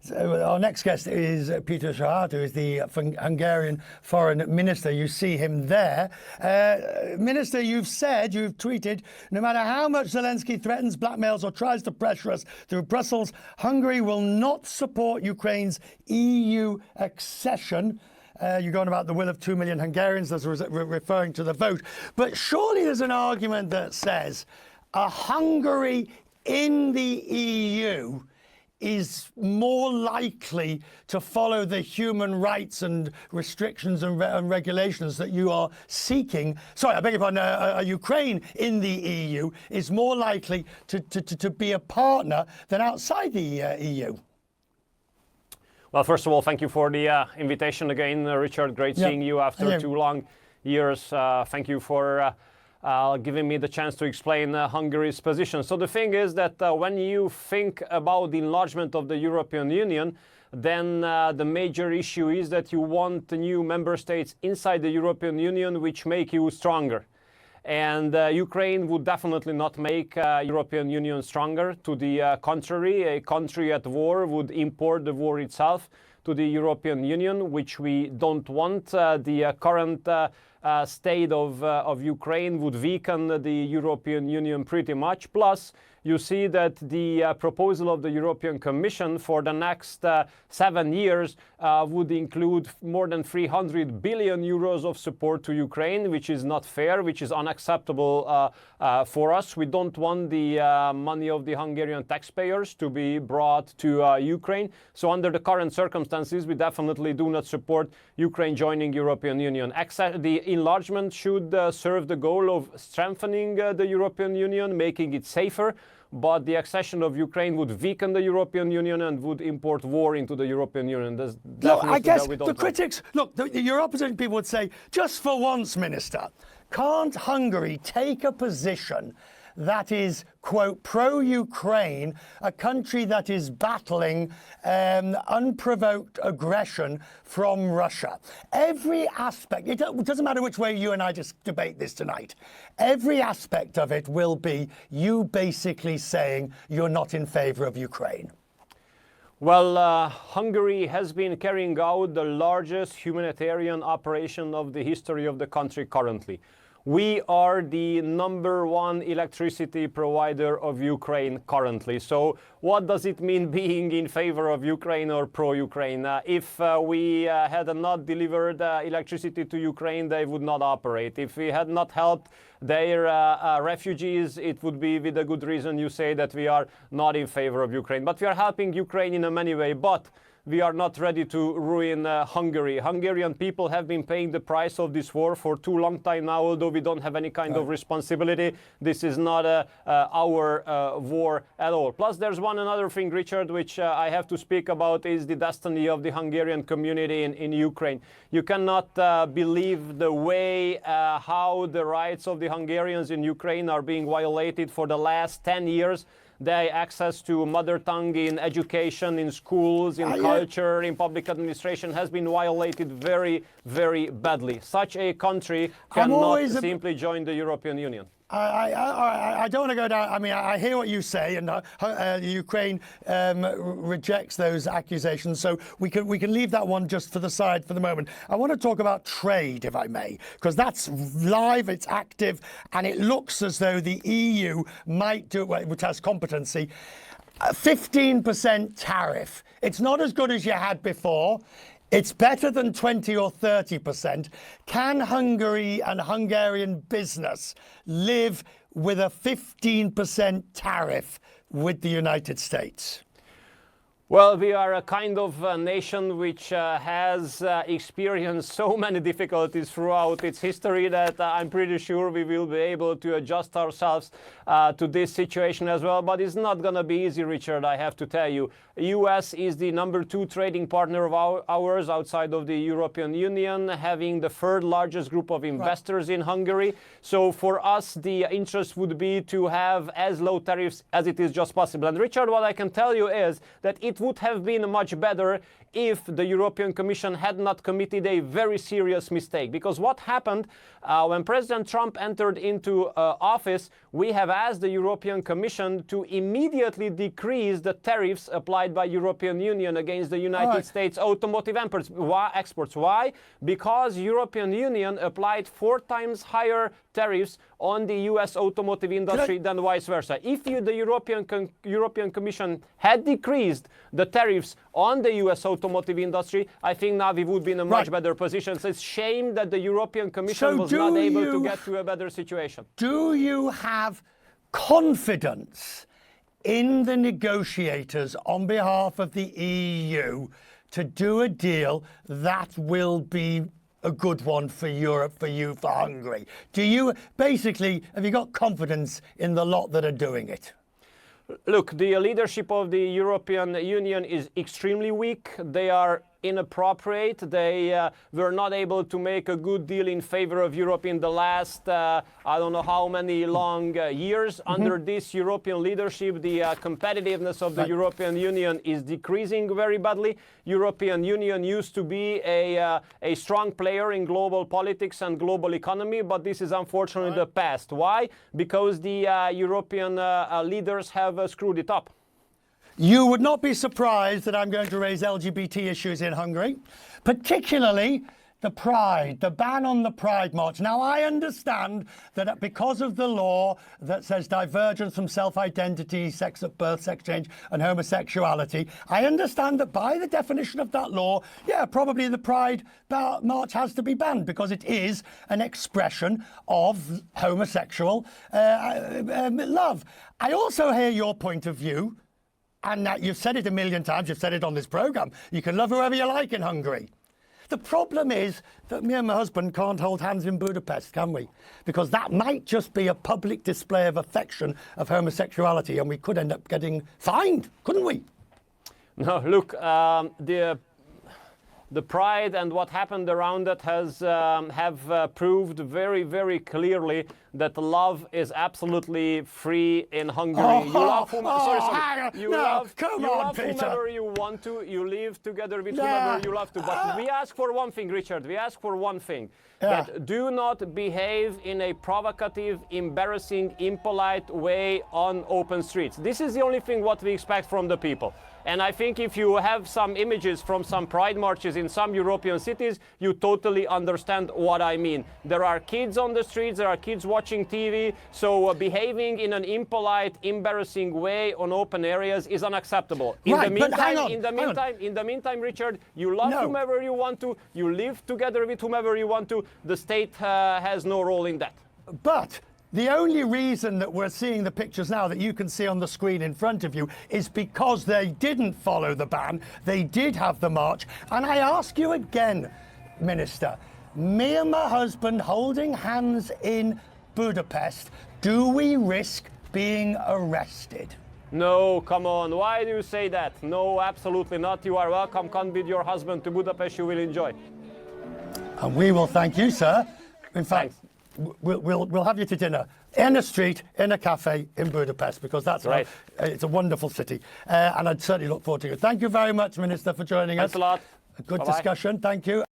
So our next guest is Peter Szijjártó, who is the Hungarian foreign minister. You see him there. Minister, you've tweeted, no matter how much Zelensky threatens, blackmails or tries to pressure us through Brussels, Hungary will not support Ukraine's EU accession. You're going about the will of 2 million Hungarians, as referring to the vote. But surely there's an argument that says a Hungary in the EU is more likely to follow the human rights and restrictions and regulations that you are seeking. Sorry, I beg your pardon, Ukraine in the EU is more likely to be a partner than outside the EU. Well, first of all, thank you for the invitation again, Richard. Great seeing you after 2 long years. Thank you for giving me the chance to explain Hungary's position. So the thing is that when you think about the enlargement of the European Union, then the major issue is that you want the new member states inside the European Union which make you stronger. And Ukraine would definitely not make European Union stronger. To the contrary, a country at war would import the war itself to the European Union, which we don't want. The current state of Ukraine would weaken the European Union pretty much. Plus, you see that the proposal of the European Commission for the next 7 years would include more than 300 billion euros of support to Ukraine, which is not fair, which is unacceptable for us. We don't want the money of the Hungarian taxpayers to be brought to Ukraine. So under the current circumstances, we definitely do not support Ukraine joining European Union. The enlargement should serve the goal of strengthening the European Union, making it safer. But the accession of Ukraine would weaken the European Union and would import war into the European Union. Look, I guess the critics, your opposition people would say, just for once, Minister, can't Hungary take a position that is, quote, pro-Ukraine, a country that is battling unprovoked aggression from Russia? Every aspect, it doesn't matter which way you and I just debate this tonight, every aspect of it will be you basically saying you're not in favor of Ukraine. Well, Hungary has been carrying out the largest humanitarian operation of the history of the country currently. We are the #1 electricity provider of Ukraine currently. So what does it mean being in favor of Ukraine or pro-Ukraine? If we had not delivered electricity to Ukraine, they would not operate. If we had not helped their refugees, it would be with a good reason you say that we are not in favor of Ukraine. But we are helping Ukraine in a many way. But we are not ready to ruin Hungary. Hungarian people have been paying the price of this war for too long time now, although we don't have any kind of responsibility. This is not our war at all. Plus, there's another thing, Richard, which I have to speak about, is the destiny of the Hungarian community in Ukraine. You cannot believe the way how the rights of the Hungarians in Ukraine are being violated for the last 10 years. Their access to mother tongue in education, in schools, in culture, in public administration has been violated very, very badly. Such a country cannot simply join the European Union. I don't want to go down. I mean, I hear what you say, and Ukraine rejects those accusations. So we can leave that one just to the side for the moment. I want to talk about trade, if I may, because that's live, it's active, and it looks as though the EU might do it, which has competency. 15% tariff. It's not as good as you had before. It's better than 20 or 30%. Can Hungary and Hungarian business live with a 15% tariff with the United States? Well, we are a kind of nation which has experienced so many difficulties throughout its history that I'm pretty sure we will be able to adjust ourselves to this situation as well. But it's not going to be easy, Richard, I have to tell you. US is the #2 trading partner of ours outside of the European Union, having the 3rd largest group of investors in Hungary. So for us, the interest would be to have as low tariffs as it is just possible. And Richard, what I can tell you is that it would have been much better if the European Commission had not committed a very serious mistake. Because what happened when President Trump entered into office, we have asked the European Commission to immediately decrease the tariffs applied applied by European Union against the United States automotive exports. Why? Because European Union applied 4 times higher tariffs on the US automotive industry than vice versa. If the European Commission had decreased the tariffs on the US automotive industry, I think now we would be in a much better position. So it's a shame that the European Commission was not able to get to a better situation. Do you have confidence in the negotiators on behalf of the EU to do a deal that will be a good one for Europe, for you, for Hungary? Do you, basically, have you got confidence in the lot that are doing it? Look, the leadership of the European Union is extremely weak. They are inappropriate. They were not able to make a good deal in favor of Europe in the last, I don't know how many long years. Under this European leadership, the competitiveness of the European Union is decreasing very badly. European Union used to be a strong player in global politics and global economy, but this is unfortunately the past. Why? Because the European leaders have screwed it up. You would not be surprised that I'm going to raise LGBT issues in Hungary, particularly the Pride, the ban on the Pride March. Now, I understand that because of the law that says divergence from self-identity, sex at birth, sex change, and homosexuality, I understand that by the definition of that law, yeah, probably the Pride March has to be banned because it is an expression of homosexual love. I also hear your point of view. And you've said it a million times, you've said it on this programme. You can love whoever you like in Hungary. The problem is that me and my husband can't hold hands in Budapest, can we? Because that might just be a public display of affection of homosexuality, and we could end up getting fined, couldn't we? No, look, the Pride and what happened around it have proved very, very clearly that love is absolutely free in Hungary. You love whomever you want to. You live together with whomever you love to. But we ask for one thing, Richard. We ask for one thing. That do not behave in a provocative, embarrassing, impolite way on open streets. This is the only thing what we expect from the people. And I think if you have some images from some pride marches in some European cities, you totally understand what I mean. There are kids on the streets, there are kids watching TV, so behaving in an impolite, embarrassing way on open areas is unacceptable. In the meantime, Richard, you love whomever you want to, you live together with whomever you want to. The state has no role in that. But the only reason that we're seeing the pictures now that you can see on the screen in front of you is because they didn't follow the ban. They did have the march. And I ask you again, Minister, me and my husband holding hands in Budapest, do we risk being arrested? No, come on. Why do you say that? No, absolutely not. You are welcome. Come with your husband to Budapest. You will enjoy. And we will thank you, sir. In fact, we'll have you to dinner in a street, in a cafe in Budapest, because that's right. It's a wonderful city. And I'd certainly look forward to it. Thank you very much, Minister, for joining us. Thanks a lot. A good discussion. Thank you.